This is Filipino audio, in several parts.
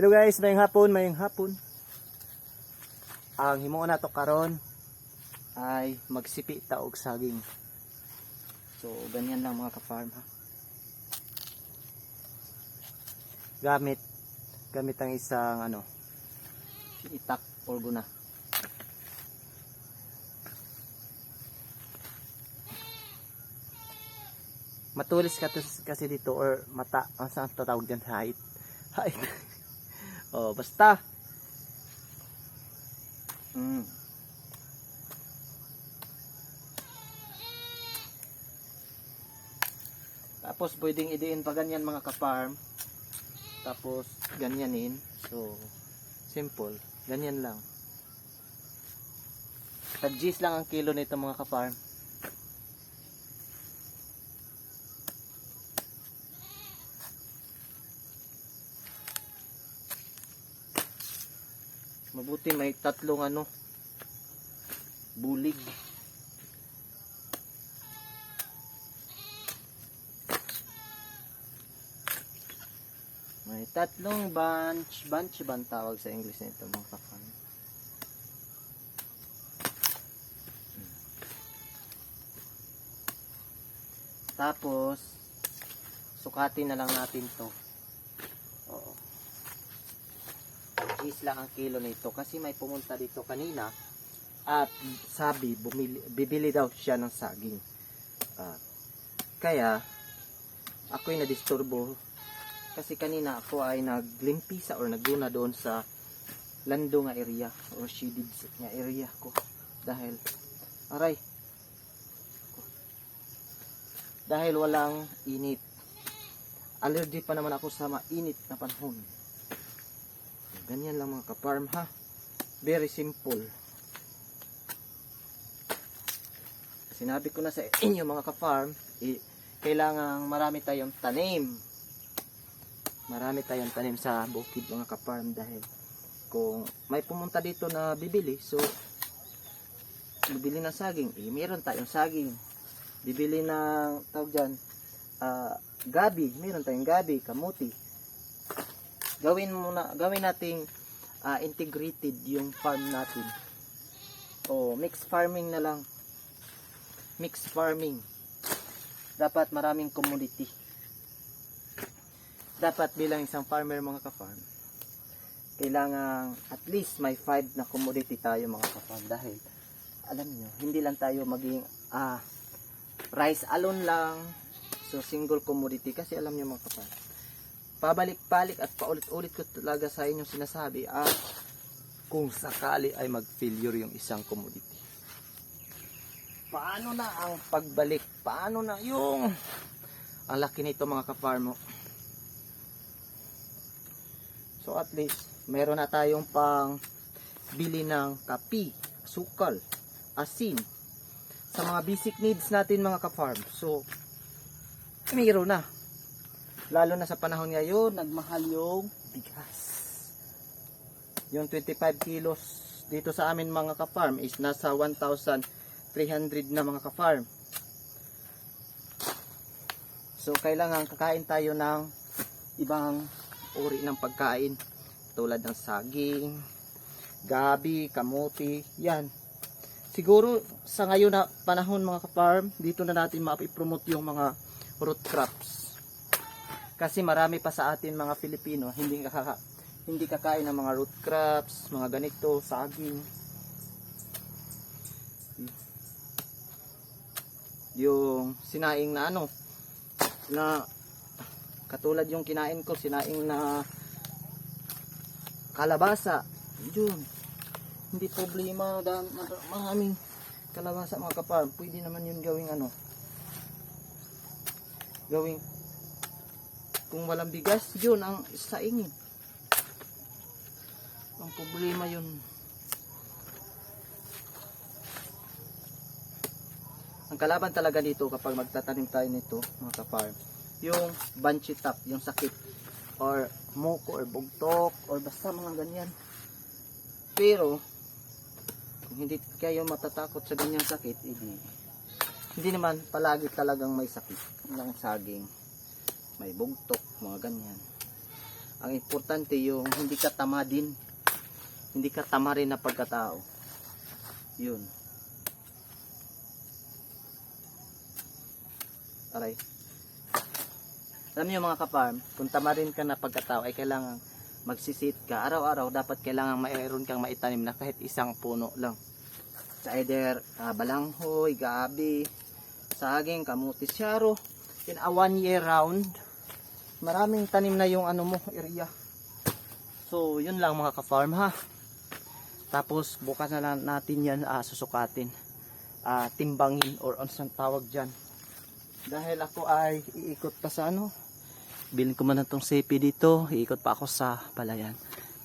Hello guys, mayong hapon. Ang himuon nato karon ay magsipi ta og saging. So ganyan lang mga ka-farm ha. Gamit ang isang itak or guna. Matulis kasi dito or mata, saan tatawag dyan? Height. Oh, basta. Tapos pwedeng idiin pa ganyan mga ka-farm. Tapos ganyanin. So, simple. Ganyan lang. Tag-G's lang ang kilo nito mga ka-farm. Mabuti may tatlong bulig. May tatlong bunch bang tawag sa English nito mga ka-farm. Tapos sukatin na lang natin to. Oo. Is lang ang kilo nito kasi may pumunta dito kanina at sabi bibili daw siya ng saging. Kaya ako'y nadisturbo kasi kanina ako ay naglimpisa or naguna doon sa lando nga area or shaded nga area ko dahil walang init. Allergy pa naman ako sa mainit na panahon. Ganyan lang mga ka-farm ha. Very simple. Sinabi ko na sa inyo mga ka-farm, kailangan marami tayong tanim. Marami tayong tanim sa bukid mga ka-farm dahil kung may pumunta dito na bibili, so bibili ng saging, meron tayong saging. Bibili ng tawag dyan, gabi, meron tayong gabi, kamuti. Gawin nating integrated yung farm natin. O mixed farming na lang. Mixed farming. Dapat maraming commodity. Dapat bilang isang farmer mga ka-farm, kailangan at least may 5 na commodity tayo mga ka-farm dahil alam nyo, hindi lang tayo maging rice alone lang. So single commodity kasi alam nyo mga ka-farm, pabalik-balik at paulit-ulit ko talaga sa inyong sinasabi kung sakali ay mag-failure yung isang commodity, paano na ang pagbalik? Paano na yung ang laki nito mga ka-farm? So at least meron na tayong pang bili ng kapi, sukal, asin sa mga basic needs natin mga ka-farm. So meron na. Lalo na sa panahon ngayon, nagmahal yung bigas. Yung 25 kilos dito sa amin mga ka-farm is nasa 1,300 na mga ka-farm. So kailangan kakain tayo ng ibang uri ng pagkain tulad ng saging, gabi, kamuti, yan. Siguro sa ngayon na panahon mga ka-farm, dito na natin ma-promote yung mga root crops. Kasi marami pa sa atin mga Filipino hindi kakain ng mga root crops, mga ganito, saging. Yung sinaing na na katulad yung kinain ko, sinaing na kalabasa. Yun. Hindi problema, maraming kalabasa mga ka-farm. Pwede naman yun gawing gawing kung walang bigas, yun ang saingin. Ang problema yun. Ang kalaban talaga dito kapag magtatanim tayo nito, mga ka-farm, yung bunchy top, yung sakit, or muko, or bugtok, or basta mga ganyan. Pero, kung hindi kayo matatakot sa ganyang sakit, hindi naman palagi talagang may sakit ng saging. May bugtok, mga ganyan. Ang importante yung hindi ka tamadin. Hindi ka tamarin na pagkatao. Yun. Aray. Alam niyo mga ka-farm, kung tamarin ka na pagkatao ay kailangan magsisit ka. Araw-araw dapat kailangan mayroon kang maitanim na kahit isang puno lang. Sa either balanghoy, gabi, saging, kamutis, syaro. In a 1 year round, maraming tanim na yung ano mo, area. So, yun lang mga ka-farm ha. Tapos, bukas na lang natin yan susukatin. Timbangin or ansang tawag dyan. Dahil ako ay iikot pa sa ano. Bilhin ko man itong sepi dito. Iikot pa ako sa palayan.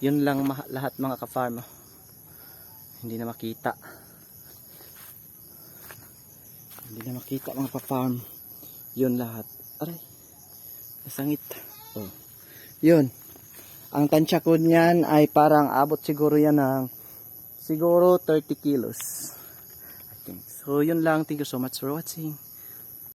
Yun lang lahat mga ka-farm. Hindi na makita. Hindi na makita mga ka-farm. Yun lahat. Aray. Nasangit. Oh. Yun. Ang tansya ko niyan ay parang abot siguro yan ng siguro 30 kilos. I think. So yun lang. Thank you so much for watching.